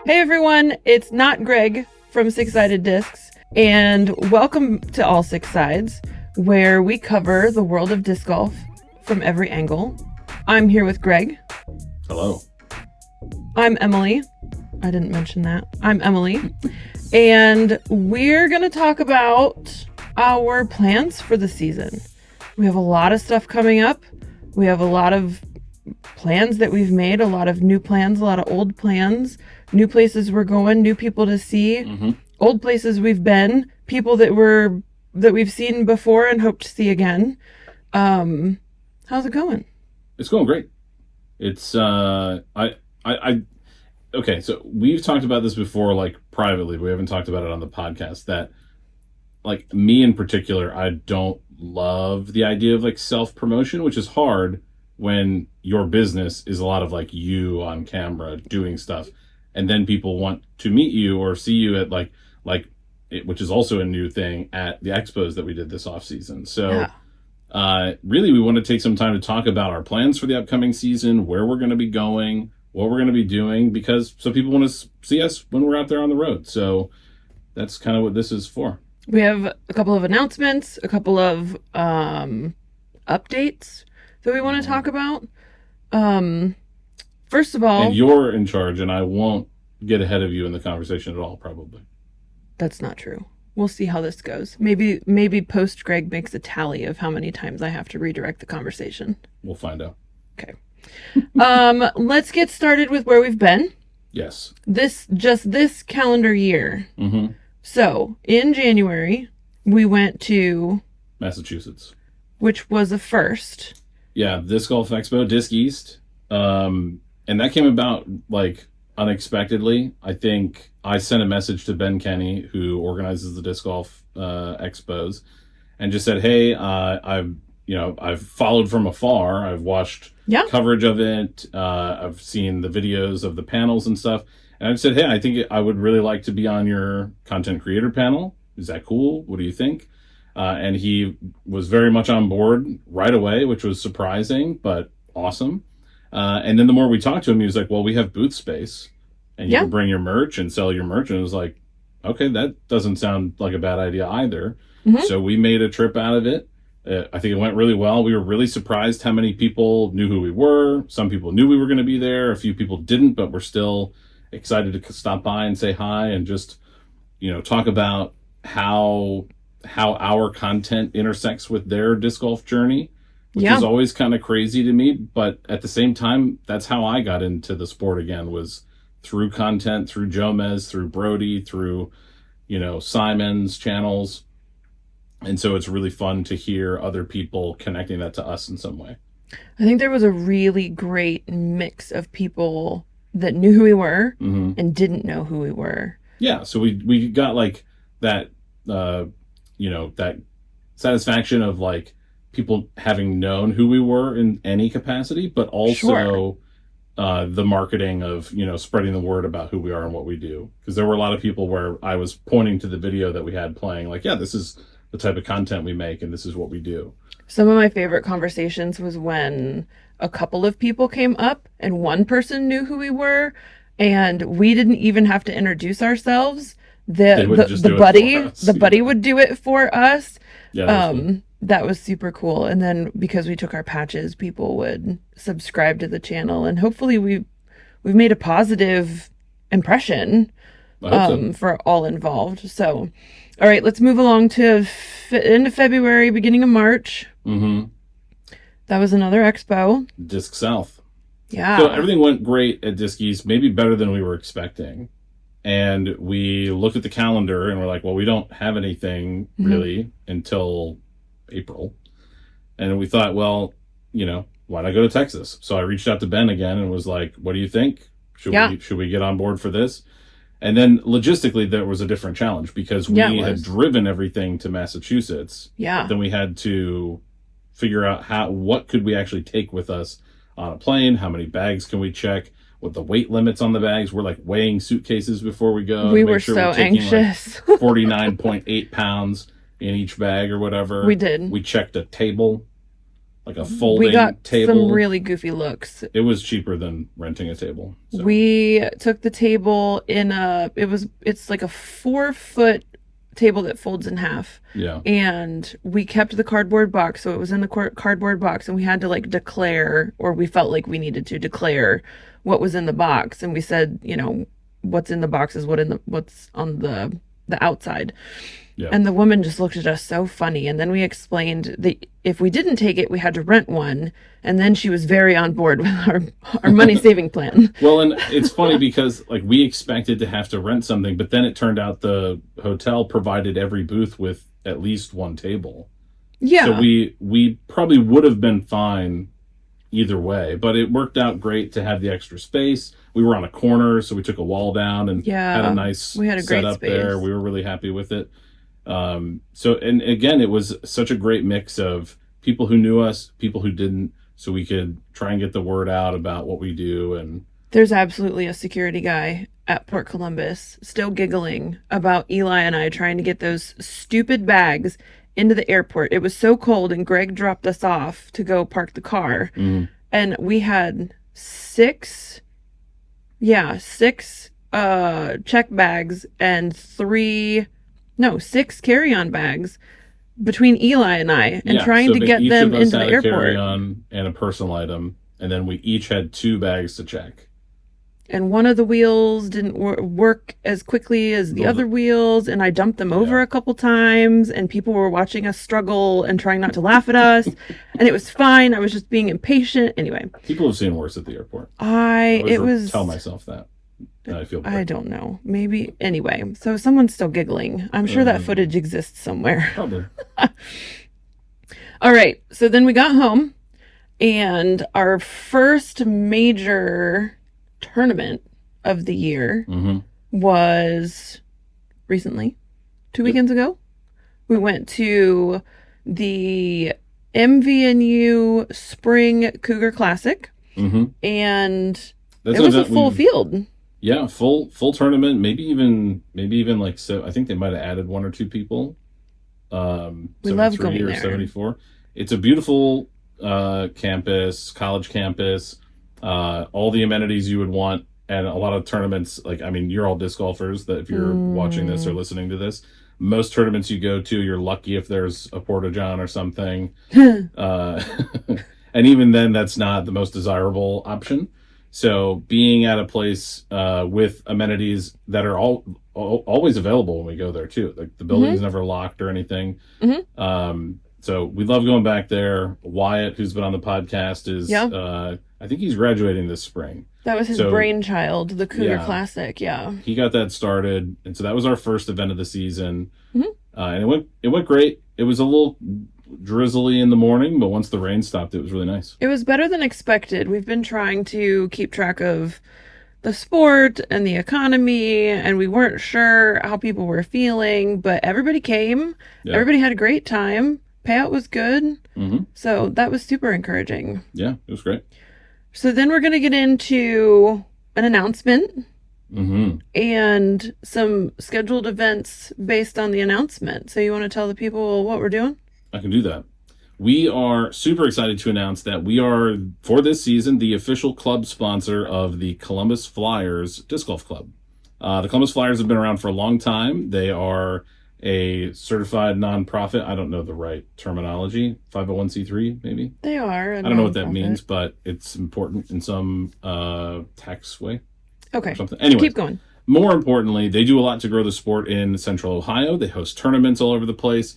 Hey everyone, it's not Greg from Six Sided Discs, and welcome to All Six Sides, where we cover the world of disc golf from every angle. I'm here with Greg. Hello. I'm Emily. I didn't mention that. I'm Emily. And we're going to talk about our plans for the season. We have a lot of stuff coming up. We have a lot of plans that we've made, a lot of new plans, a lot of old plans, new places we're going, new people to see, old places we've been, people that we've seen before and hope to see again. How's it going? It's going great. It's okay, so we've talked about this before, like privately. We haven't talked about it on the podcast. That, like, me in particular, I don't love the idea of like self-promotion, which is hard when your business is a lot of like you on camera doing stuff, and then people want to meet you or see you at which is also a new thing at the expos that we did this off season. So really, we want to take some time to talk about our plans for the upcoming season, where we're going to be going, what we're going to be doing, because some people want to see us when we're out there on the road. So that's kind of what this is for. We have a couple of announcements, a couple of updates that we want to talk about. First of all... And you're in charge, and I won't get ahead of you in the conversation at all, probably. That's not true. We'll see how this goes. Maybe post Greg makes a tally of how many times I have to redirect the conversation. We'll find out. Okay. Let's get started with where we've been. Yes. This calendar year. Mm-hmm. So, in January, we went to... Massachusetts. Which was a first. Yeah, Disc Golf Expo, Disc East. And that came about, like, unexpectedly. I think I sent a message to Ben Kenny, who organizes the Disc Golf Expos, and just said, hey, I've followed from afar. I've watched coverage of it. I've seen the videos of the panels and stuff. And I've said, hey, I think I would really like to be on your content creator panel. Is that cool? What do you think? And he was very much on board right away, which was surprising, but awesome. And then the more we talked to him, he was like, well, we have booth space, and you can bring your merch and sell your merch. And it was like, okay, that doesn't sound like a bad idea either. Mm-hmm. So we made a trip out of it. I think it went really well. We were really surprised how many people knew who we were. Some people knew we were going to be there. A few people didn't, but were still excited to stop by and say hi and just, talk about how our content intersects with their disc golf journey, which is always kind of crazy to me. But at the same time, that's how I got into the sport again, was through content, through Jomez, through Brody, through, Simon's channels. And so it's really fun to hear other people connecting that to us in some way. I think there was a really great mix of people that knew who we were and didn't know who we were. Yeah, so we got like that, that satisfaction of like people having known who we were in any capacity, but also the marketing of, spreading the word about who we are and what we do. Because there were a lot of people where I was pointing to the video that we had playing, like, this is the type of content we make and this is what we do. Some of my favorite conversations was when a couple of people came up and one person knew who we were and we didn't even have to introduce ourselves. The buddy would do it for us. That was super cool. And then because we took our patches, people would subscribe to the channel, and hopefully we've made a positive impression for all involved. So, all right, let's move along to end of February, beginning of March. Mm-hmm. That was another expo. Disc South. Yeah. So everything went great at Disc East, maybe better than we were expecting. And we looked at the calendar and we're like, well, we don't have anything really until April. And we thought, well, why not go to Texas? So I reached out to Ben again and was like, what do you think? Should we get on board for this? And then logistically, there was a different challenge because we had driven everything to Massachusetts. Yeah. Then we had to figure out what could we actually take with us on a plane? How many bags can we check? What the weight limits on the bags? We're like weighing suitcases before we go. We were so anxious. Like 49.8 pounds in each bag or whatever. We did. We checked a table. like a folding we got table. Some really goofy looks. It was cheaper than renting a table. So. We took the table in it's like a 4-foot table that folds in half. Yeah. And we kept the cardboard box, so it was in the cardboard box, and we had to like declare, or we felt like we needed to declare what was in the box, and we said, what's in the box is what's on the outside. Yeah. And the woman just looked at us so funny. And then we explained that if we didn't take it, we had to rent one. And then she was very on board with our money saving plan. Well, and it's funny because like we expected to have to rent something, but then it turned out the hotel provided every booth with at least one table. Yeah. So we probably would have been fine either way, but it worked out great to have the extra space. We were on a corner, so we took a wall down and had a nice setup there. We were really happy with it. And again, it was such a great mix of people who knew us, people who didn't, so we could try and get the word out about what we do. And there's absolutely a security guy at Port Columbus still giggling about Eli and I trying to get those stupid bags into the airport. It was so cold, and Greg dropped us off to go park the car. And we had six check bags and 6 carry-on bags between Eli and I, and trying to get them into the airport. Carry-on and a personal item, and then we each had 2 bags to check. And one of the wheels didn't work as quickly as the other wheels, and I dumped them over a couple times, and people were watching us struggle and trying not to laugh at us, and it was fine. I was just being impatient. Anyway. People have seen worse at the airport. Tell myself that. I feel bad. I don't know. Maybe. Anyway, so someone's still giggling. I'm sure that footage exists somewhere. Probably. All right. So then we got home, and our first major tournament of the year was recently, 2 weekends ago. We went to the MVNU Spring Cougar Classic, and it was a full field. Yeah, full tournament. Maybe even like, so I think they might have added 1 or 2 people. We love going there. 74. It's a beautiful campus, college campus. All the amenities you would want, and a lot of tournaments. Like, I mean, you're all disc golfers. That if you're watching this or listening to this, most tournaments you go to, you're lucky if there's a porta-john or something. And even then, that's not the most desirable option. So being at a place with amenities that are always available when we go there too, like the building's never locked or anything. So we love going back there. Wyatt, who's been on the podcast, is I think he's graduating this spring. That was his brainchild, the Cougar Classic. Yeah, he got that started, and so that was our first event of the season. And it went great. It was a little drizzly in the morning, but once the rain stopped, it was really nice. It was better than expected. We've been trying to keep track of the sport and the economy, and we weren't sure how people were feeling, but everybody came. Everybody had a great time. Payout was good. So that was super encouraging. Yeah, it was great. So then we're going to get into an announcement and some scheduled events based on the announcement. So you want to tell the people what we're doing? I can do that. We are super excited to announce that we are, for this season, the official club sponsor of the Columbus Flyers Disc Golf Club. The Columbus Flyers have been around for a long time. They are a certified nonprofit. I don't know the right terminology. 501c3, maybe? They are. I don't know what that means, but it's important in some tax way. Okay. Something. Anyway, keep going. More importantly, they do a lot to grow the sport in Central Ohio. They host tournaments all over the place.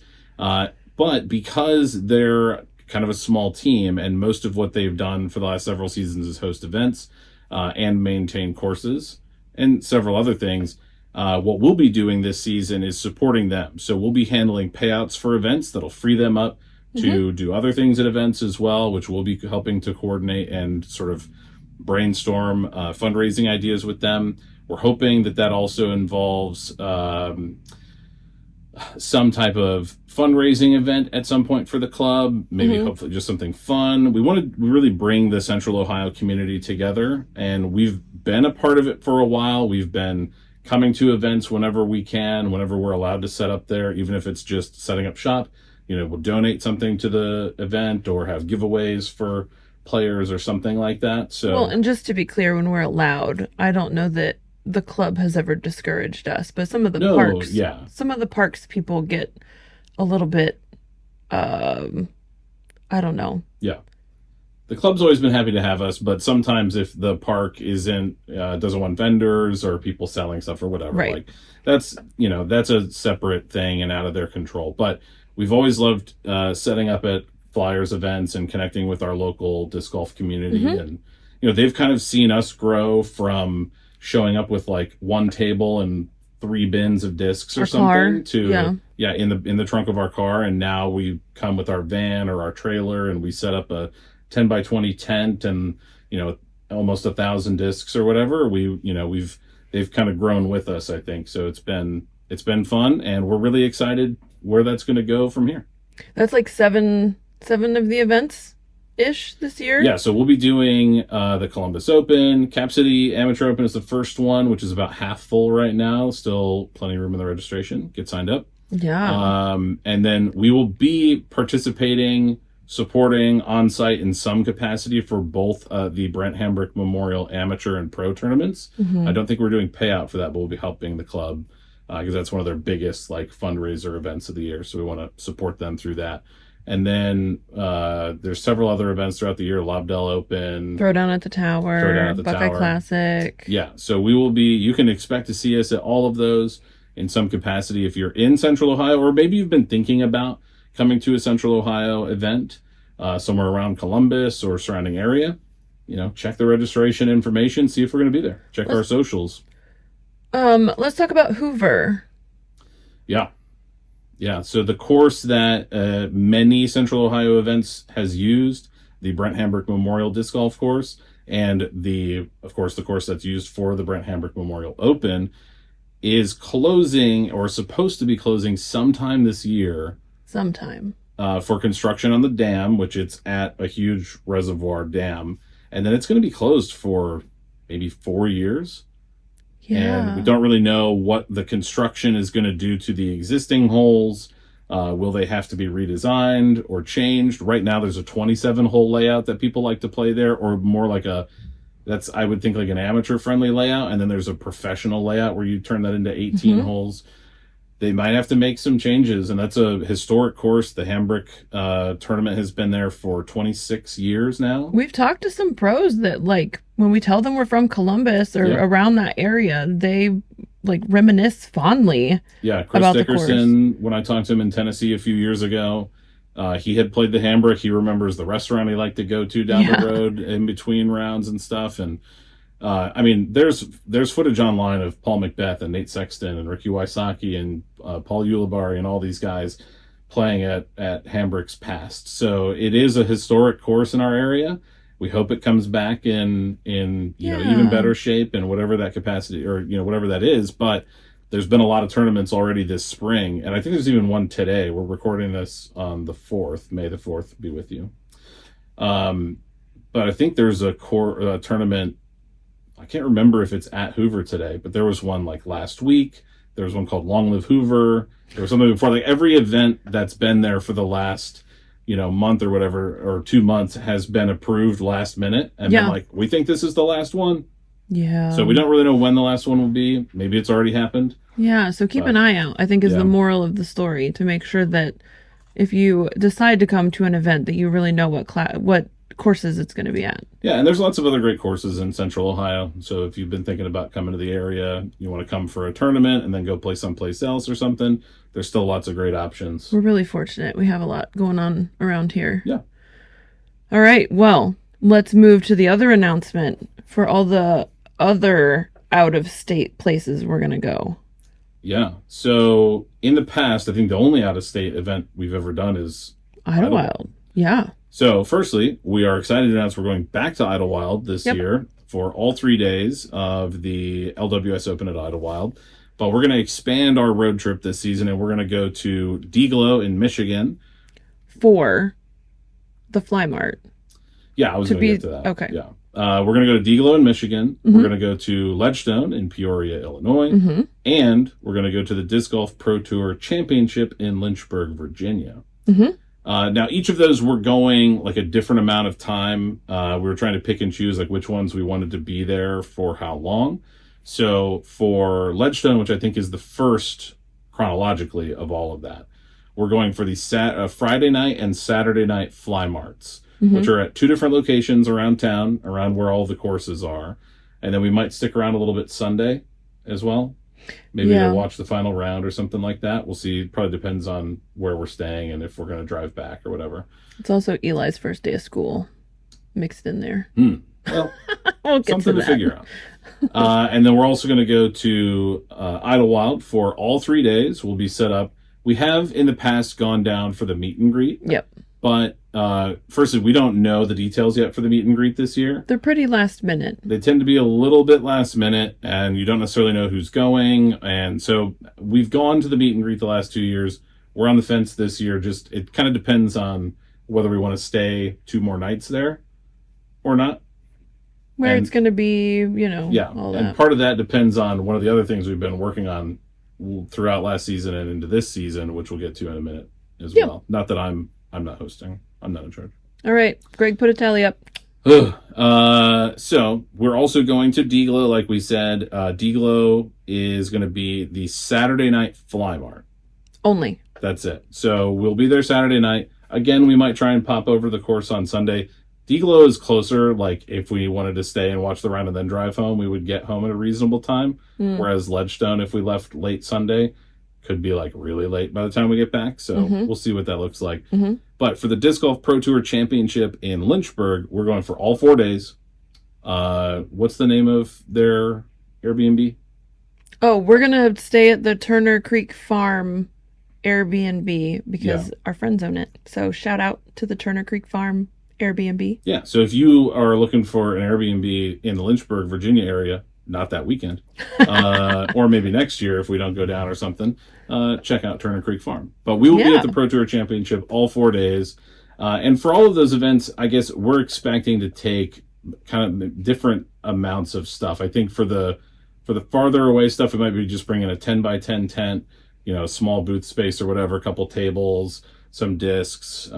But because they're kind of a small team, and most of what they've done for the last several seasons is host events and maintain courses and several other things, what we'll be doing this season is supporting them. So we'll be handling payouts for events that'll free them up to do other things at events as well, which we'll be helping to coordinate and sort of brainstorm fundraising ideas with them. We're hoping that also involves some type of fundraising event at some point for the club, maybe hopefully just something fun. We want to really bring the Central Ohio community together, and we've been a part of it for a while. We've been coming to events whenever we can, whenever we're allowed to set up there, even if it's just setting up shop. will donate something to the event or have giveaways for players or something like that. So, well, and just to be clear, when we're allowed, I don't know that the club has ever discouraged us, but some of the parks people get a little bit, I don't know. Yeah. The club's always been happy to have us, but sometimes if the park doesn't want vendors or people selling stuff or whatever, right. like that's a separate thing and out of their control. But we've always loved setting up at Flyers events and connecting with our local disc golf community. And they've kind of seen us grow from showing up with like one table and 3 bins of discs or something to in the trunk of our car, and now we come with our van or our trailer and we set up a 10 by 20 tent and almost 1,000 discs or whatever. They've kind of grown with us, I think. So it's been fun, and we're really excited where that's going to go from here. That's like seven of the events ish this year. Yeah, so we'll be doing the Columbus Open. Cap City Amateur Open is the first one, which is about half full right now. Still plenty of room in the registration. Get signed up. Yeah. And then we will be participating, supporting on site in some capacity for both the Brent Hambrick Memorial Amateur and Pro tournaments. I don't think we're doing payout for that, but we'll be helping the club because that's one of their biggest like fundraiser events of the year. So we want to support them through that. And then there's several other events throughout the year: Lobdell Open, Throwdown at the Tower, Buckeye Tower. Classic. Yeah, so you can expect to see us at all of those in some capacity if you're in Central Ohio, or maybe you've been thinking about coming to a Central Ohio event somewhere around Columbus or surrounding area. Check the registration information, see if we're going to be there. Check our socials. Let's talk about Hoover. Yeah, so the course that many Central Ohio events has used, the Brent Hambrick Memorial Disc Golf Course, and the course that's used for the Brent Hambrick Memorial Open, is closing or supposed to be closing sometime this year. For construction on the dam, which it's at a huge reservoir dam. And then it's going to be closed for maybe 4 years. Yeah. And we don't really know what the construction is going to do to the existing holes. Will they have to be redesigned or changed? Right now, there's a 27-hole layout that people like to play there, or more like I would think like an amateur-friendly layout. And then there's a professional layout where you turn that into 18 holes. They might have to make some changes, and that's a historic course. The Hambrick tournament has been there for 26 years now. We've talked to some pros that, like, when we tell them we're from Columbus or around that area, they, like, reminisce fondly about Dickerson, when I talked to him in Tennessee a few years ago, he had played the Hambrick. He remembers the restaurant he liked to go to down the road in between rounds and stuff, and there's footage online of Paul Macbeth and Nate Sexton and Ricky Wysocki and Paul Ulibarri and all these guys playing at Hambrick's past. So it is a historic course in our area. We hope it comes back in even better shape and whatever that capacity or whatever that is. But there's been a lot of tournaments already this spring, and I think there's even one today. We're recording this on the 4th. May the 4th be with you. But I think there's a tournament. I can't remember if it's at Hoover today, but there was one like last week. There was one called Long Live Hoover. There was something before. Like every event that's been there for the last, month or whatever, or 2 months has been approved last minute. And been like, we think this is the last one. Yeah. So we don't really know when the last one will be. Maybe it's already happened. Yeah. So keep an eye out, I think, is the moral of the story, to make sure that if you decide to come to an event that you really know what courses it's going to be at. Yeah, and there's lots of other great courses in Central Ohio. So if you've been thinking about coming to the area, you want to come for a tournament and then go play someplace else or something, there's still lots of great options. We're really fortunate. We have a lot going on around here. Yeah. All right, well, let's move to the other announcement for all the other out-of-state places we're going to go. Yeah, so in the past, I think the only out-of-state event we've ever done is Idlewild. Yeah. So, firstly, we are excited to announce we're going back to Idlewild this year for all 3 days of the LWS Open at Idlewild. But we're going to expand our road trip this season, and we're going to go to Deglow in Michigan. For the Fly Mart. Yeah, I was going to get to that. Okay. Yeah. We're going to go to Deglow in Michigan. We're going to go to Ledgestone in Peoria, Illinois. And we're going to go to the Disc Golf Pro Tour Championship in Lynchburg, Virginia. Mm-hmm. Now, each of those were going like a different amount of time. We were trying to pick and choose like which ones we wanted to be there for how long. So for Ledgestone, which I think is the first chronologically of all of that, we're going for the Friday night and Saturday night fly marts, which are at 2 different locations around town, around where all the courses are. And then we might stick around a little bit Sunday as well. Maybe to watch the final round or something like that. We'll see. It probably depends on where we're staying and if we're going to drive back or whatever. It's also Eli's first day of school mixed in there. Well, we'll something to figure out. And then we're also going to go to Idlewild for all 3 days. We'll be set up. We have in the past gone down for the meet and greet. Yep. But firstly, we don't know the details yet for the meet and greet this year. They're pretty last minute. They tend to be a little bit last minute, and you don't necessarily know who's going. And so we've gone to the meet and greet the last 2 years. We're on the fence this year. Just it kind of depends on whether we want to stay 2 more nights there or not. Where it's going to be, all that. And part of that depends on one of the other things we've been working on throughout last season and into this season, which we'll get to in a minute as well. Not that I'm not hosting. I'm not in charge. All right. Greg, put a tally up. So we're also going to Deglow, like we said. Deglow is going to be the Saturday night fly mart. Only. That's it. So we'll be there Saturday night. Again, we might try and pop over the course on Sunday. Deglow is closer. Like if we wanted to stay and watch the round and then drive home, we would get home at a reasonable time. Whereas Ledgestone, if we left late Sunday, could be like really late by the time we get back. So we'll see what that looks like. But for the Disc Golf Pro Tour Championship in Lynchburg, we're going for all 4 days. What's the name of their Airbnb? Oh, we're going to stay at the Turner Creek Farm Airbnb because our friends own it. So shout out to the Turner Creek Farm Airbnb. Yeah. So if you are looking for an Airbnb in the Lynchburg, Virginia area, not that weekend, or maybe next year if we don't go down or something, check out Turner Creek Farm. But we will be at the Pro Tour Championship all 4 days. And for all of those events, I guess we're expecting to take kind of different amounts of stuff. I think for the farther away stuff, it might be just bringing a 10 by 10 tent, small booth space or whatever, a couple tables, some discs,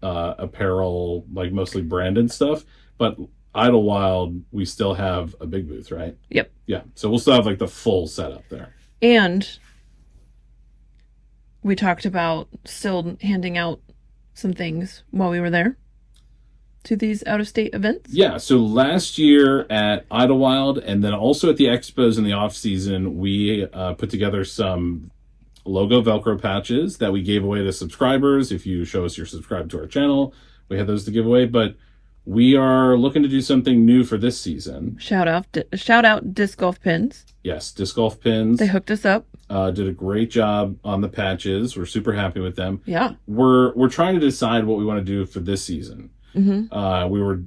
apparel, like mostly branded stuff. But Idlewild, we still have a big booth, right? Yep. Yeah. So we'll still have like the full setup there. And we talked about still handing out some things while we were there to these out-of-state events. Yeah. So last year at Idlewild and then also at the expos in the off-season, we put together some logo Velcro patches that we gave away to subscribers. If you show us you're subscribed to our channel, we have those to give away. But we are looking to do something new for this season. Shout out Disc Golf Pins. Yes, Disc Golf Pins. They hooked us up. Did a great job on the patches. We're super happy with them. Yeah. We're trying to decide what we want to do for this season. We're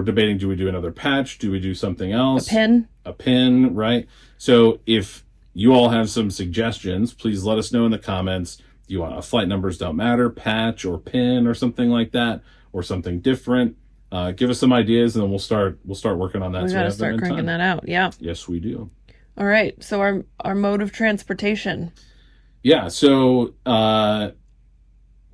debating, do we do another patch? Do we do something else? A pin, right? So if you all have some suggestions, please let us know in the comments. Do you want a flight numbers don't matter patch or pin or something like that, or something different? Give us some ideas, and then we'll start working on that. We gotta start cranking that out. Yeah. Yes, we do. All right. So our mode of transportation. Yeah. So,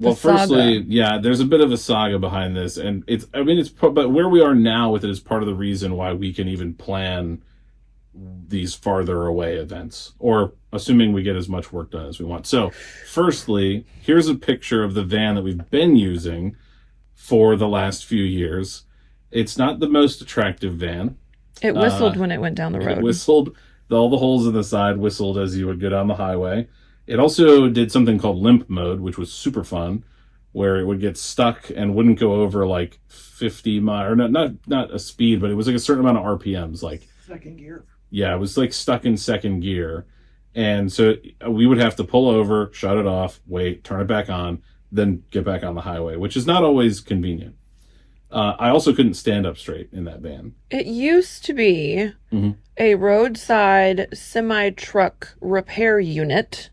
firstly, there's a bit of a saga behind this, and but where we are now with it is part of the reason why we can even plan these farther away events, or assuming we get as much work done as we want. So, firstly, here's a picture of the van that we've been using for the last few years. It's not the most attractive van. It whistled when it went down the road. It whistled. All the holes in the side whistled as you would go down the highway. It also did something called limp mode, which was super fun, where it would get stuck and wouldn't go over like 50 miles, or not a speed, but it was like a certain amount of RPMs, like second gear. Yeah, it was like stuck in second gear. And so we would have to pull over, shut it off, wait, turn it back on, then get back on the highway, which is not always convenient. I also couldn't stand up straight in that van. It used to be a roadside semi-truck repair unit.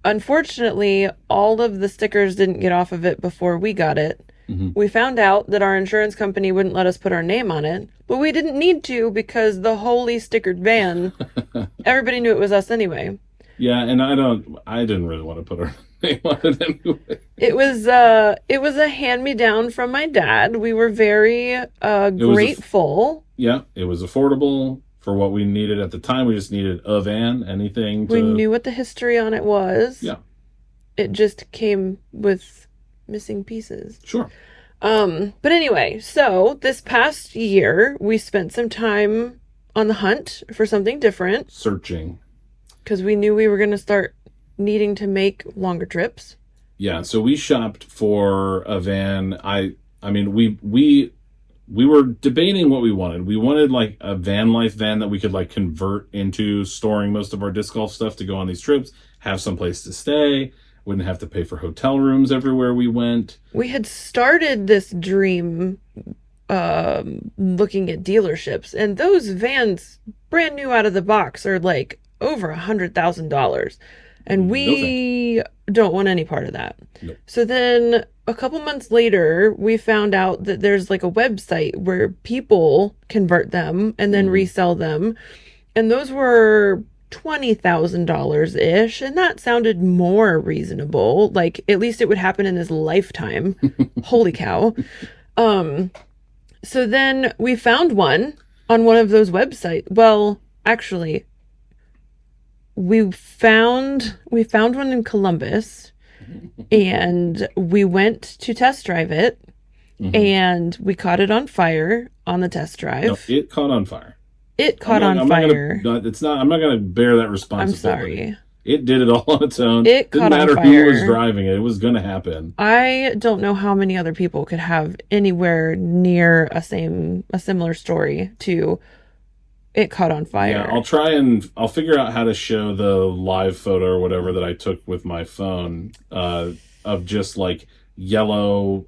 Unfortunately, all of the stickers didn't get off of it before we got it. We found out that our insurance company wouldn't let us put our name on it, but we didn't need to because the holy stickered van, everybody knew it was us anyway. Yeah, and I didn't really want to put our name on it anyway. It was a hand-me-down from my dad. We were very grateful. It was affordable for what we needed at the time. We just needed a van, anything. We knew what the history on it was. Yeah. It just came with missing pieces. Sure. But anyway, so this past year, we spent some time on the hunt for something different. Searching. Because we knew we were going to start needing to make longer trips. Yeah, so we shopped for a van. I mean, we were debating what we wanted. We wanted like a van life van that we could like convert into storing most of our disc golf stuff to go on these trips, have some place to stay, wouldn't have to pay for hotel rooms everywhere we went. We had started this dream looking at dealerships, and those vans brand new out of the box are like over $100,000, and we don't want any part of that. Nope. So then a couple months later, we found out that there's like a website where people convert them and then resell them, and those were $20,000 ish, and that sounded more reasonable. Like at least it would happen in his lifetime. Holy cow. So then we found one on one of those websites. Well, actually, we found one in Columbus, and we went to test drive it, and we caught it on fire on the test drive. No, it caught on fire. It caught on fire. I'm not going to bear that responsibility. I'm sorry. It did it all on its own. It didn't matter who was driving it. It was going to happen. I don't know how many other people could have anywhere near a similar story to it caught on fire. Yeah, I'll figure out how to show the live photo or whatever that I took with my phone of just like yellow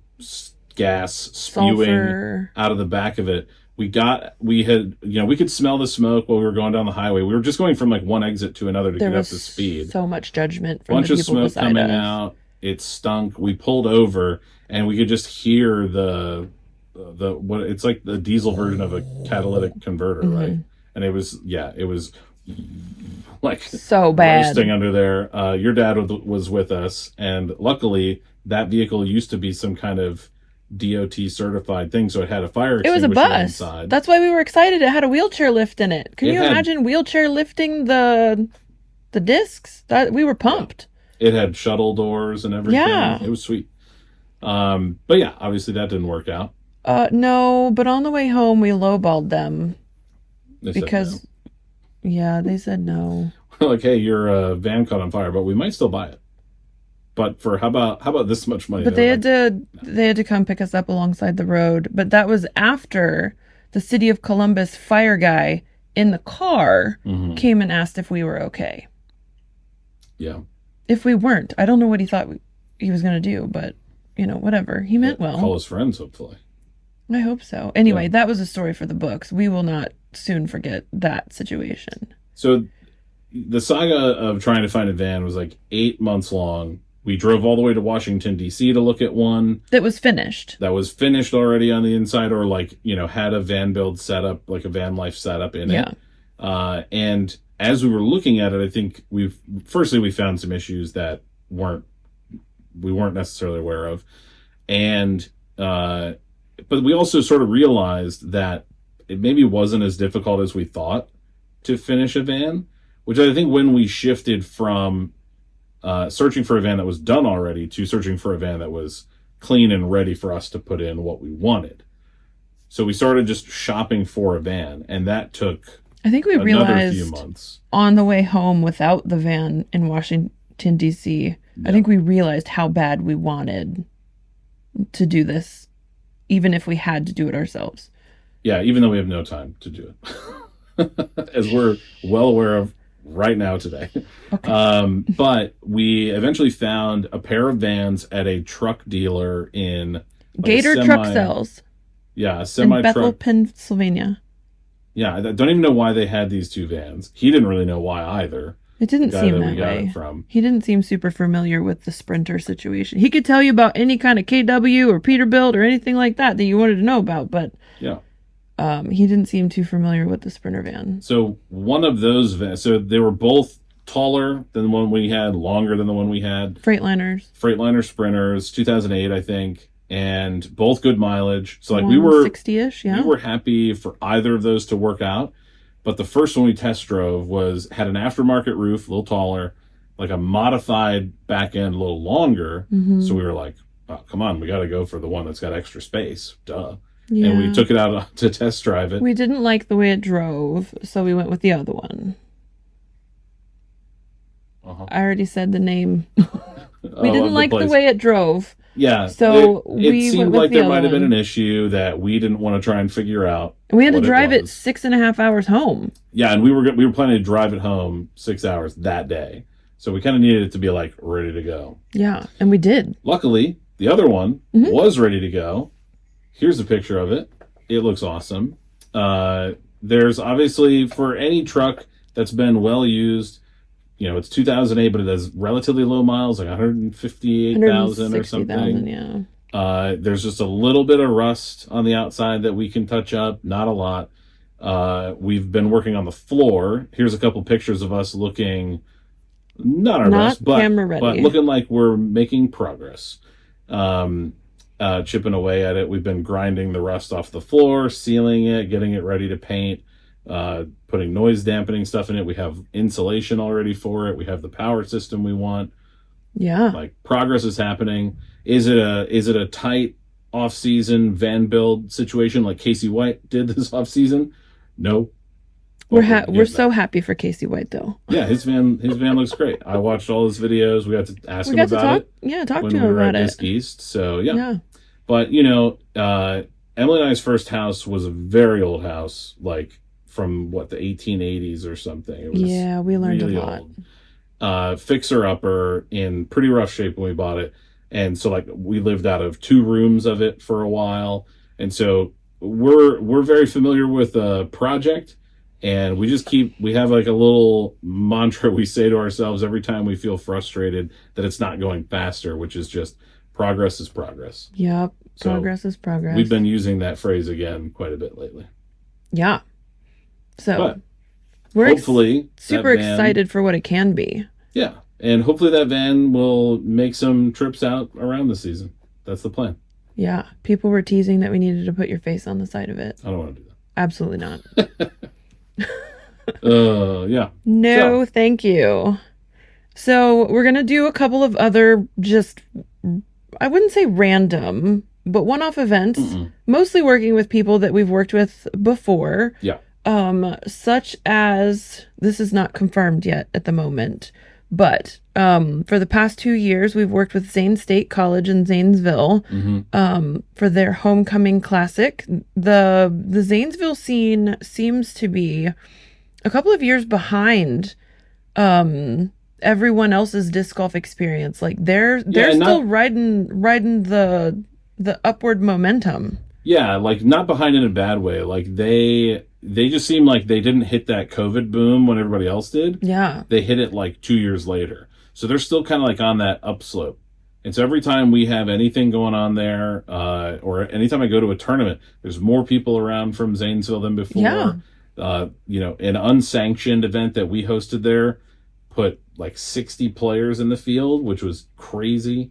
gas spewing sulfur out of the back of it. We could smell the smoke while we were going down the highway. We were just going from like one exit to another to get up to speed. So much judgment from the people beside us. Bunch of smoke coming out. It stunk. We pulled over and we could just hear the what it's like the diesel version of a catalytic converter, right? And it was like so bad roasting under there. Your dad was with us, and luckily that vehicle used to be some kind of DOT certified thing, so it had a fire extinguisher. It was a bus. Inside. That's why we were excited. It had a wheelchair lift in it. Can you imagine wheelchair lifting the discs? That we were pumped. It had shuttle doors and everything. Yeah, it was sweet. But yeah, obviously that didn't work out. No, but on the way home we lowballed them they said no. Like, hey, your van caught on fire, but we might still buy it. But for how about this much money? But they had to come pick us up alongside the road. But that was after the City of Columbus fire guy in the car came and asked if we were okay. Yeah. If we weren't, I don't know what he thought he was going to do, but whatever. He meant well. Call his friends, hopefully. I hope so. Anyway, that was a story for the books. We will not soon forget that situation. So the saga of trying to find a van was like 8 months long. We drove all the way to Washington, D.C. to look at one. That was finished. That was finished already on the inside, or like, had a van build setup, like a van life setup in it. And as we were looking at it, I think we found some issues that we weren't necessarily aware of. And, but we also sort of realized that it maybe wasn't as difficult as we thought to finish a van, which I think when we shifted from searching for a van that was done already to searching for a van that was clean and ready for us to put in what we wanted. So we started just shopping for a van, and that took I think we realized few months. On the way home without the van in Washington, D.C., I think we realized how bad we wanted to do this, even if we had to do it ourselves. Yeah, even though we have no time to do it. As we're well aware of right now today. Okay. But we eventually found a pair of vans at a truck dealer in like Gator Truck Sales. Yeah, a semi truck. In Bethel, Pennsylvania. Yeah, I don't even know why they had these two vans. He didn't really know why either. It didn't seem that way. He didn't seem super familiar with the Sprinter situation. He could tell you about any kind of KW or Peterbilt or anything like that you wanted to know about, but yeah. He didn't seem too familiar with the Sprinter van. So one of those vans, so they were both taller than the one we had, longer than the one we had. Freightliner Sprinters, 2008, I think, and both good mileage. So like 160-ish, we were happy for either of those to work out. But the first one we test drove had an aftermarket roof, a little taller, like a modified back end, a little longer. Mm-hmm. So we were like, oh, come on, we got to go for the one that's got extra space. Duh. Yeah. And we took it out to test drive it. We didn't like the way it drove, so we went with the other one. I already said the name. We didn't like the way it drove. Yeah. So it seemed like there might have been an issue that we didn't want to try and figure out. We had to drive it 6.5 hours home. Yeah, and we were planning to drive it home 6 hours that day. So we kind of needed it to be like ready to go. Yeah, and we did. Luckily, the other one was ready to go. Here's a picture of it. It looks awesome. There's obviously, for any truck that's been well used, it's 2008, but it has relatively low miles, like 158,000 or something. Yeah. There's just a little bit of rust on the outside that we can touch up, not a lot. We've been working on the floor. Here's a couple pictures of us looking, not our best, but looking like we're making progress. Chipping away at it. We've been grinding the rust off the floor, sealing it, getting it ready to paint, putting noise dampening stuff in it. We have insulation already for it. We have the power system we want. Yeah. Like, progress is happening. Is it a tight off-season van build situation like Casey White did this off-season? No. We're so happy for Casey White, though. Yeah, his van looks great. I watched all his videos. We got to ask him about it. Yeah, talk to him about it. Disc East. So yeah. But Emily and I's first house was a very old house, like from the 1880s or something. It was we learned really a lot. Old. Fixer-upper, in pretty rough shape when we bought it. And so we lived out of 2 rooms of it for a while. And so we're very familiar with the project, and we have like a little mantra we say to ourselves every time we feel frustrated that it's not going faster, which is just progress is progress. Yep. Progress is progress. We've been using that phrase again quite a bit lately. Yeah. So but we're hopefully super excited for what it can be. Yeah. And hopefully that van will make some trips out around the season. That's the plan. Yeah. People were teasing that we needed to put your face on the side of it. I don't want to do that. Absolutely not. Yeah. No, thank you. So we're going to do a couple of other I wouldn't say random, but one-off events, mostly working with people that we've worked with before. Yeah. Such as, this is not confirmed yet at the moment, but for the past 2 years, we've worked with Zane State College in Zanesville for their homecoming classic. The Zanesville scene seems to be a couple of years behind everyone else's disc golf experience. Like they're still riding the upward momentum. Yeah, like not behind in a bad way. Like they just seem like they didn't hit that COVID boom when everybody else did. Yeah. They hit it like 2 years later. So they're still kind of like on that upslope. And so every time we have anything going on there, or anytime I go to a tournament, there's more people around from Zanesville than before. Yeah. An unsanctioned event that we hosted there put like 60 players in the field, which was crazy.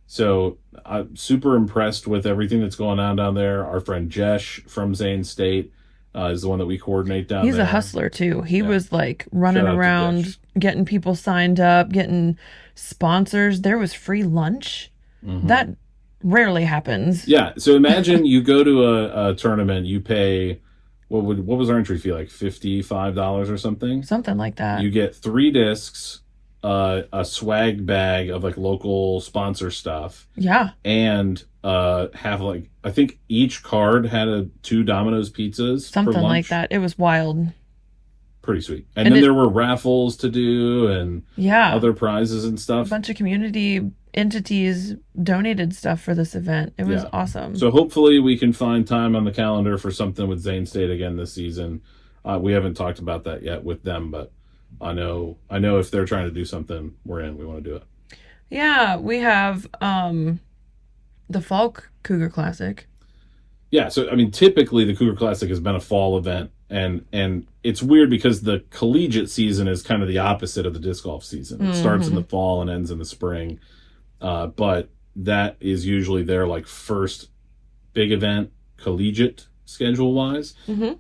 So I'm super impressed with everything that's going on down there. Our friend Jesh from Zane State is the one that we coordinate down there. He's a hustler too. He was like running around, getting people signed up, getting sponsors. There was free lunch. That rarely happens. Yeah. So imagine you go to a tournament, you pay, what was our entry fee, like $55 or something? Something like that. You get 3 discs, a swag bag of like local sponsor stuff. Yeah. And have like, I think each card had 2 Domino's pizzas. Something like that. It was wild. Pretty sweet. And then there were raffles to do and other prizes and stuff. A bunch of community entities donated stuff for this event. It was awesome. So hopefully we can find time on the calendar for something with Zane State again this season. We haven't talked about that yet with them, but I know if they're trying to do something, we're in. We want to do it. Yeah, we have the Fall Cougar Classic. Yeah, so I mean, typically the Cougar Classic has been a fall event And it's weird because the collegiate season is kind of the opposite of the disc golf season. It starts in the fall and ends in the spring. But that is usually their like first big event collegiate schedule wise.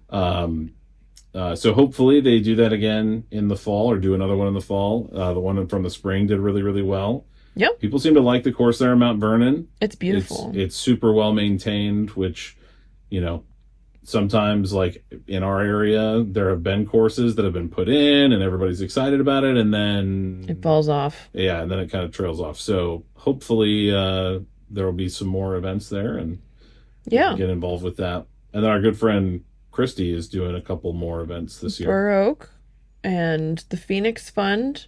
So hopefully they do that again in the fall, or do another one in the fall. The one from the spring did really, really well. Yep. People seem to like the course there in Mount Vernon. It's beautiful. It's super well maintained, which, you know, sometimes like in our area, there have been courses that have been put in and everybody's excited about it, and then it falls off. Yeah, and then it kind of trails off. So hopefully there will be some more events there, and get involved with that. And then our good friend Christy is doing a couple more events this year. Burr Oak and the Phoenix Fund.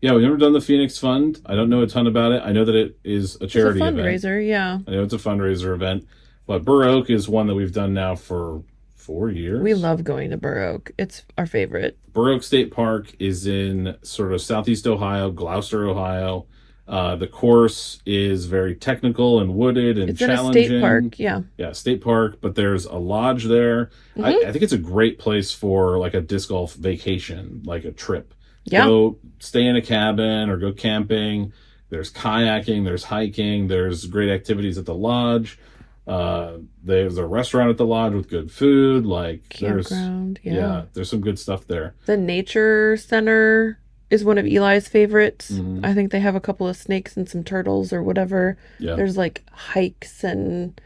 Yeah, we've never done the Phoenix Fund. I don't know a ton about it. I know that it is a charity event. It's a fundraiser, yeah. I know it's a fundraiser event. But Burr Oak is one that we've done now for 4 years. We love going to Burr Oak. It's our favorite. Burr Oak State Park is in sort of southeast Ohio, Gloucester, Ohio. The course is very technical and wooded and challenging. It's in a state park, yeah. Yeah, state park, but there's a lodge there. I think it's a great place for like a disc golf vacation, like a trip. Yeah. Go stay in a cabin or go camping. There's kayaking, there's hiking, there's great activities at the lodge. There's a restaurant at the lodge with good food. Like campground, there's some good stuff there. The nature center is one of Eli's favorites. I think they have a couple of snakes and some turtles or whatever. Yeah. There's like hikes and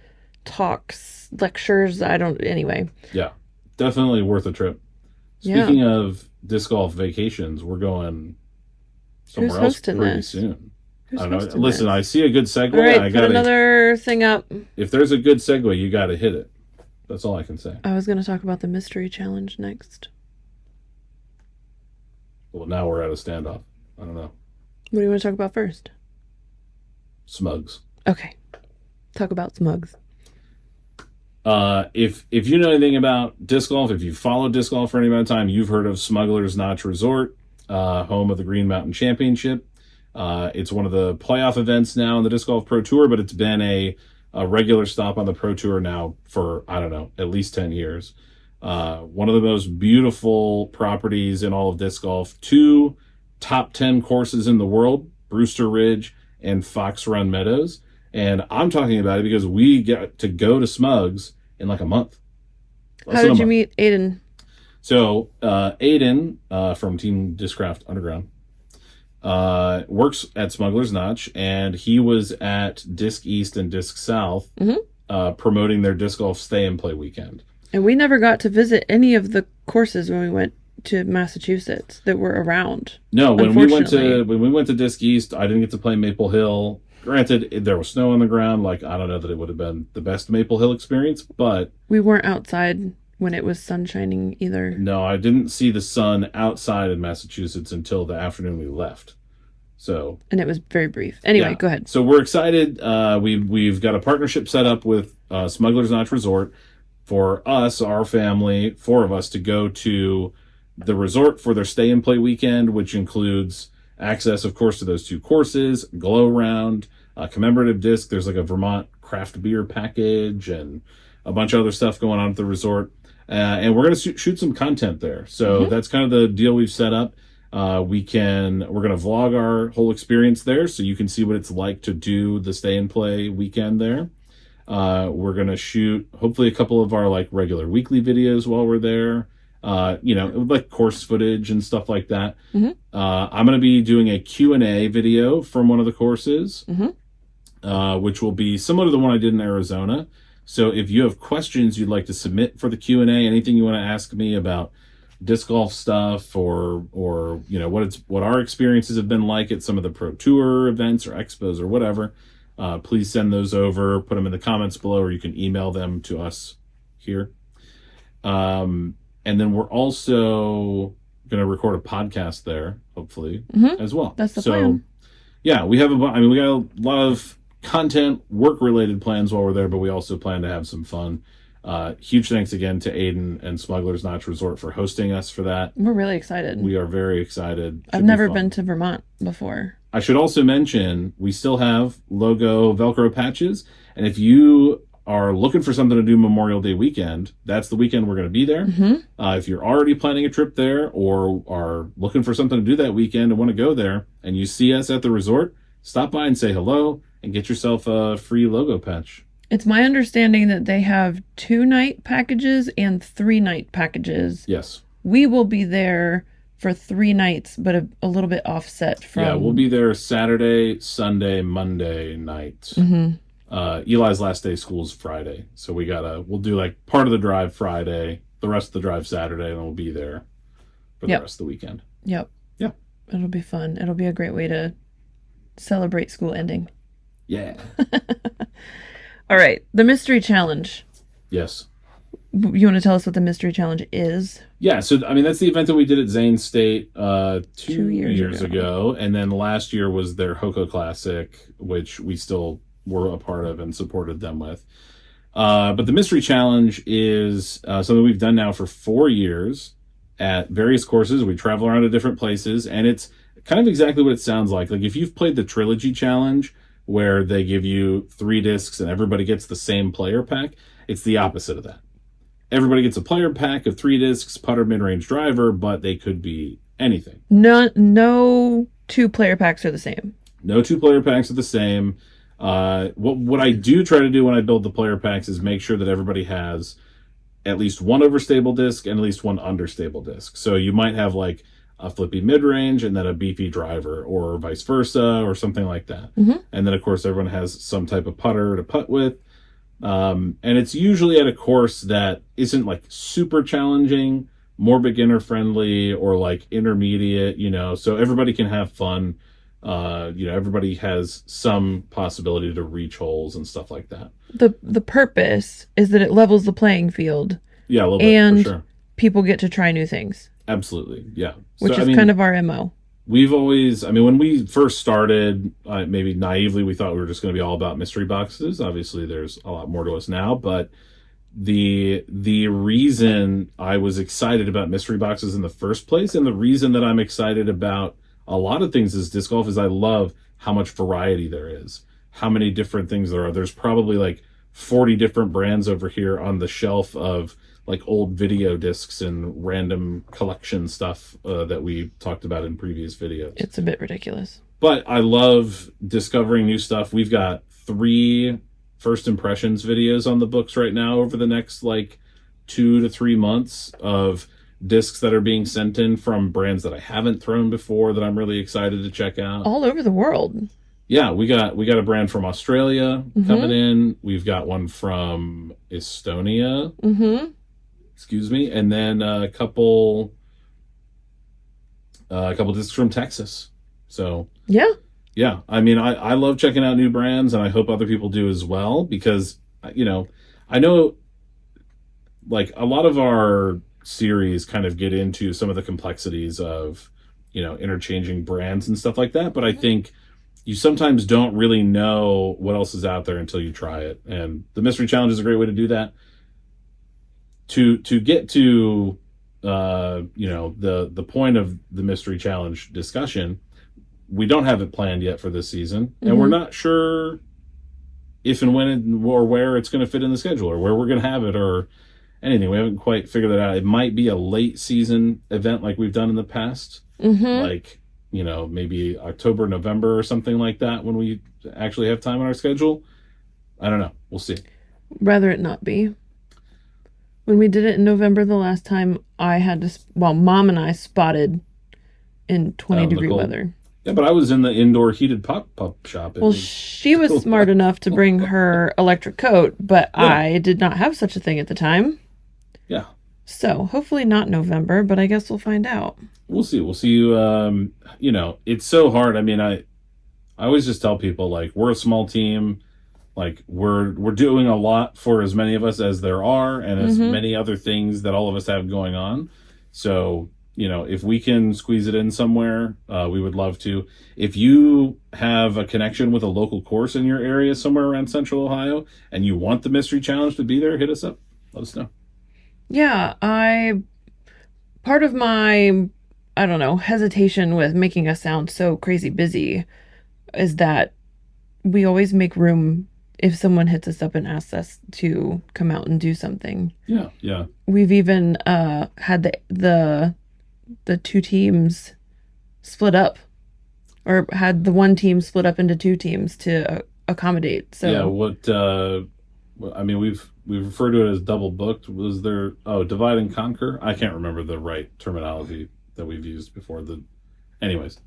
talks, lectures. Anyway. Yeah, definitely worth a trip. Speaking of disc golf vacations, we're going somewhere else pretty soon. I don't know. Listen, I see a good segue. All right, put another thing up. If there's a good segue, you got to hit it. That's all I can say. I was going to talk about the mystery challenge next. Well, now we're at a standoff. I don't know. What do you want to talk about first? Smugs. Okay. Talk about Smugs. If you know anything about disc golf, if you follow disc golf for any amount of time, you've heard of Smugglers Notch Resort, home of the Green Mountain Championship. It's one of the playoff events now in the Disc Golf Pro Tour, but it's been a regular stop on the Pro Tour now for, I don't know, at least 10 years. One of the most beautiful properties in all of disc golf. 2 top 10 courses in the world, Brewster Ridge and Fox Run Meadows. And I'm talking about it because we get to go to Smugs in like a month. How did you meet Aiden? So Aiden from Team Discraft Underground works at Smugglers Notch, and he was at Disc East and Disc South promoting their disc golf stay and play weekend. And we never got to visit any of the courses when we went to Massachusetts that were around. No, when we went to Disc East, I didn't get to play Maple Hill. Granted, there was snow on the ground. Like, I don't know that it would have been the best Maple Hill experience, but we weren't outside when it was sun shining either. No, I didn't see the sun outside in Massachusetts until the afternoon we left. So, and it was very brief. Anyway, go ahead. So we're excited. We've got a partnership set up with Smugglers Notch Resort for us, our family, 4 of us, to go to the resort for their stay and play weekend, which includes access, of course, to those 2 courses, glow round, commemorative disc. There's like a Vermont craft beer package and a bunch of other stuff going on at the resort. And we're going to shoot some content there. So that's kind of the deal we've set up. We're going to vlog our whole experience there so you can see what it's like to do the stay and play weekend there. We're going to shoot hopefully a couple of our like regular weekly videos while we're there. Like course footage and stuff like that. I'm going to be doing a Q&A video from one of the courses, which will be similar to the one I did in Arizona. So if you have questions you'd like to submit for the Q&A, anything you want to ask me about disc golf stuff or what our experiences have been like at some of the Pro Tour events or expos or whatever, please send those over, put them in the comments below, or you can email them to us here. And then we're also going to record a podcast there, hopefully, as well. That's the plan. Yeah, we got a lot of content, work-related plans while we're there, but we also plan to have some fun. Huge thanks again to Aiden and Smugglers Notch Resort for hosting us for that. We're really excited. We are very excited. I've never been to Vermont before. I should also mention we still have logo Velcro patches, and if you are looking for something to do Memorial Day weekend, that's the weekend we're going to be there. If you're already planning a trip there or are looking for something to do that weekend and want to go there and you see us at the resort, stop by and say hello and get yourself a free logo patch. It's my understanding that they have 2-night packages and 3-night packages. Yes. We will be there for 3 nights, but a little bit offset from... Yeah, we'll be there Saturday, Sunday, Monday night. Eli's last day of school is Friday. So we'll do like part of the drive Friday, the rest of the drive Saturday, and we'll be there for the rest of the weekend. Yep. Yeah. It'll be fun. It'll be a great way to celebrate school ending. Yeah. All right. The mystery challenge. Yes. You want to tell us what the mystery challenge is? Yeah. So, I mean, that's the event that we did at Zane State 2 years ago. And then last year was their Hoko Classic, which we still were a part of and supported them with. But the mystery challenge is something we've done now for 4 years at various courses. We travel around to different places, and it's kind of exactly what it sounds like. Like if you've played the Trilogy Challenge, where they give you 3 discs and everybody gets the same player pack, it's the opposite of that. Everybody gets a player pack of 3 discs, putter, mid-range, driver, but they could be anything. No 2 player packs are the same. No 2 player packs are the same. What I do try to do when I build the player packs is make sure that everybody has at least 1 overstable disc and at least 1 understable disc. So you might have like a flippy mid-range and then a beefy driver, or vice versa, or something like that. And then of course everyone has some type of putter to putt with. And it's usually at a course that isn't like super challenging, more beginner friendly, or like intermediate, so everybody can have fun. Everybody has some possibility to reach holes and stuff like that. The purpose is that it levels the playing field. Yeah, a little bit, and for sure. People get to try new things. Absolutely, yeah. Which is kind of our MO. We've always, when we first started, maybe naively, we thought we were just going to be all about mystery boxes. Obviously, there's a lot more to us now, but the reason I was excited about mystery boxes in the first place, and the reason that I'm excited about a lot of things is disc golf, is I love how much variety there is, how many different things there are. There's probably like 40 different brands over here on the shelf of like old video discs and random collection stuff that we talked about in previous videos. It's a bit ridiculous. But I love discovering new stuff. We've got 3 first impressions videos on the books right now over the next like 2 to 3 months of discs that are being sent in from brands that I haven't thrown before that I'm really excited to check out. All over the world. Yeah, we got a brand from Australia coming in. We've got one from Estonia. Excuse me, and then a couple discs from Texas. So yeah. I love checking out new brands, and I hope other people do as well, because I know like a lot of our series kind of get into some of the complexities of interchanging brands and stuff like that, but I think you sometimes don't really know what else is out there until you try it, and the mystery challenge is a great way to do that. To get to the point of the mystery challenge discussion, we don't have it planned yet for this season, and we're not sure if and when or where it's going to fit in the schedule, or where we're going to have it, or anything. We haven't quite figured that out. It might be a late season event like we've done in the past, like maybe October, November, or something like that, when we actually have time on our schedule. I don't know. We'll see. Rather it not be. When we did it in November the last time, Mom and I spotted in 20-degree weather. Yeah, but I was in the indoor heated pop-up shop. Well, she was smart enough to bring her electric coat, but I did not have such a thing at the time. Yeah. So, hopefully not November, but I guess we'll find out. We'll see. We'll see. It's so hard. I always just tell people, like, we're a small team. Like, we're doing a lot for as many of us as there are, and as many other things that all of us have going on. So, if we can squeeze it in somewhere, we would love to. If you have a connection with a local course in your area somewhere around Central Ohio, and you want the Mystery Challenge to be there, hit us up. Let us know. Yeah, part of my, hesitation with making us sound so crazy busy is that we always make room if someone hits us up and asks us to come out and do something. Yeah, yeah. We've even had the two teams split up, or had the one team split up into two teams to accommodate. So yeah, I mean, we've referred to it as double booked. Was there divide and conquer? I can't remember the right terminology that we've used before. Anyways,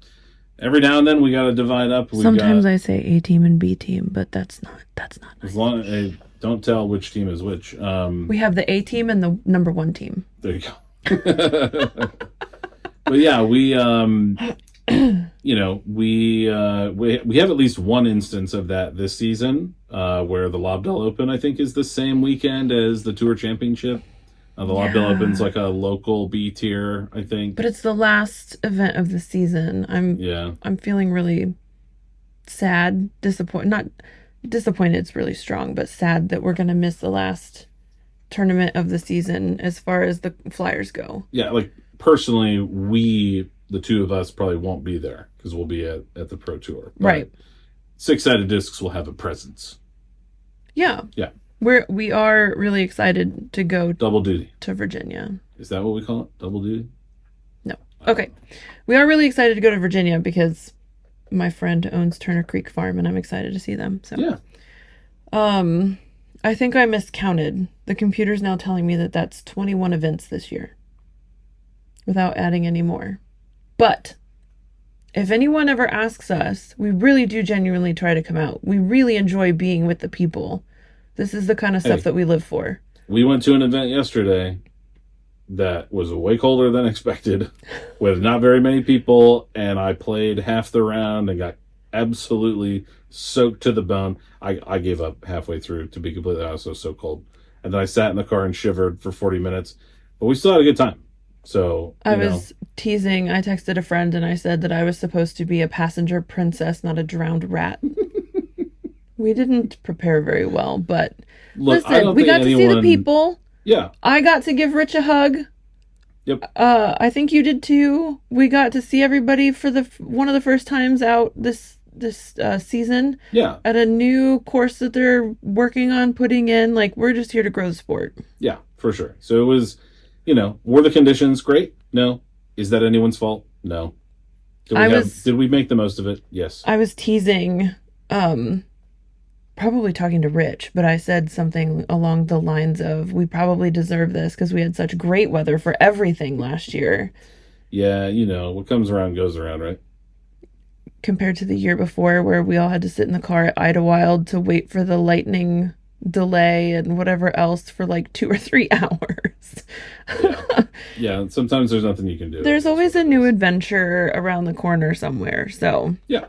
every now and then we got to divide up. Sometimes I say A team and B team, but that's not as nice. long as don't tell which team is which. We have the A team and the number one team. There you go. But yeah, we have at least one instance of that this season, where the Lobdell Open, I think, is the same weekend as the Tour Championship. The Lobdell Open's like a local B tier, I think. But it's the last event of the season. I'm feeling really sad, disappointed. Not disappointed, it's really strong, but sad that we're going to miss the last tournament of the season as far as the Flyers go. Yeah, like personally, the two of us probably won't be there because we'll be at the Pro Tour. But right. Six-Sided Discs will have a presence. Yeah. Yeah. We are really excited to go double duty to Virginia. Is that what we call it? Double duty? No. Okay. We are really excited to go to Virginia because my friend owns Turner Creek Farm and I'm excited to see them. So yeah. I think I miscounted. The computer's now telling me that that's 21 events this year without adding any more. But if anyone ever asks us, we really do genuinely try to come out. We really enjoy being with the people. This is the kind of stuff that we live for. We went to an event yesterday that was way colder than expected with not very many people, and I played half the round and got absolutely soaked to the bone. I gave up halfway through, to be completely honest. It was so cold. And then I sat in the car and shivered for 40 minutes. But we still had a good time. So I was teasing. I texted a friend and I said that I was supposed to be a passenger princess, not a drowned rat. We didn't prepare very well, but look, listen, we got to see the people. Yeah. I got to give Rich a hug. Yep. I think you did too. We got to see everybody for one of the first times out this season. Yeah. At a new course that they're working on putting in. Like, we're just here to grow the sport. Yeah, for sure. So it was, were the conditions great? No. Is that anyone's fault? No. Did we make the most of it? Yes. I was teasing, probably talking to Rich, but I said something along the lines of, we probably deserve this because we had such great weather for everything last year. Yeah, what comes around goes around, right? Compared to the year before where we all had to sit in the car at Idlewild to wait for the lightning delay and whatever else for like 2 or 3 hours. Yeah, sometimes there's nothing you can do. There's always a new adventure around the corner somewhere. So yeah.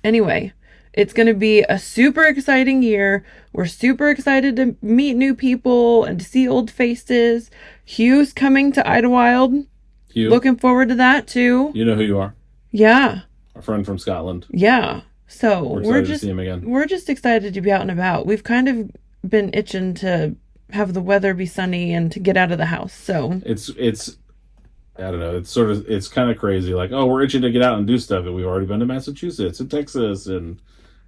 Anyway, it's going to be a super exciting year. We're super excited to meet new people and to see old faces. Hugh's coming to Idlewild. Hugh. Looking forward to that too. You know who you are. Yeah. Our friend from Scotland. Yeah. So we're just to see him again. We're just excited to be out and about. We've kind of been itching to have the weather be sunny and to get out of the house. So it's I don't know. It's kind of crazy. Like, oh, we're itching to get out and do stuff, and we've already been to Massachusetts and Texas and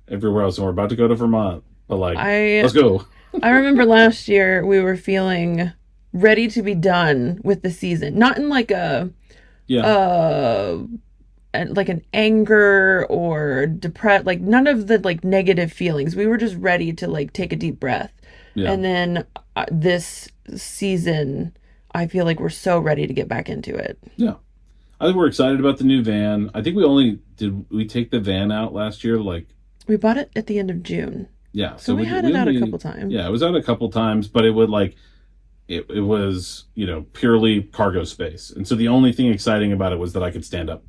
everywhere else, and we're about to go to Vermont. But let's go. I remember last year we were feeling ready to be done with the season, not in like an anger or depressed, like none of the like negative feelings. We were just ready to like take a deep breath. Yeah. And then this season, I feel like we're so ready to get back into it. Yeah. I think we're excited about the new van. I think did we take the van out last year? We bought it at the end of June. Yeah. So we had it out a couple times. Yeah, it was out a couple times, but it would it was, purely cargo space. And so the only thing exciting about it was that I could stand up.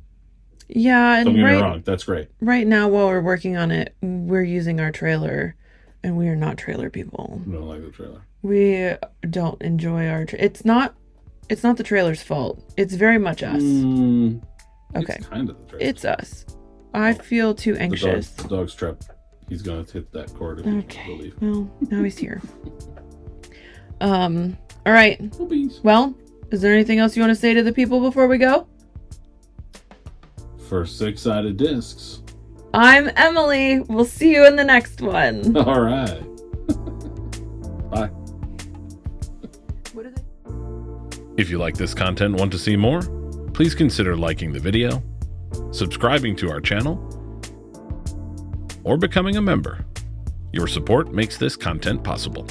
Yeah. And don't get me wrong. That's great. Right now, while we're working on it, we're using our trailer, and we are not trailer people. We don't like the trailer. We don't enjoy our it's not the trailer's fault. It's very much us. Okay. It's kind of the trailer. It's us. I feel too anxious. The dog's trapped. He's going to hit that cord if okay. leave. Well, now he's here. All right. Well, is there anything else you want to say to the people before we go? For Six-Sided Discs, I'm Emily. We'll see you in the next one. All right. Bye. What is it? If you like this content and want to see more, please consider liking the video, subscribing to our channel, or becoming a member. Your support makes this content possible.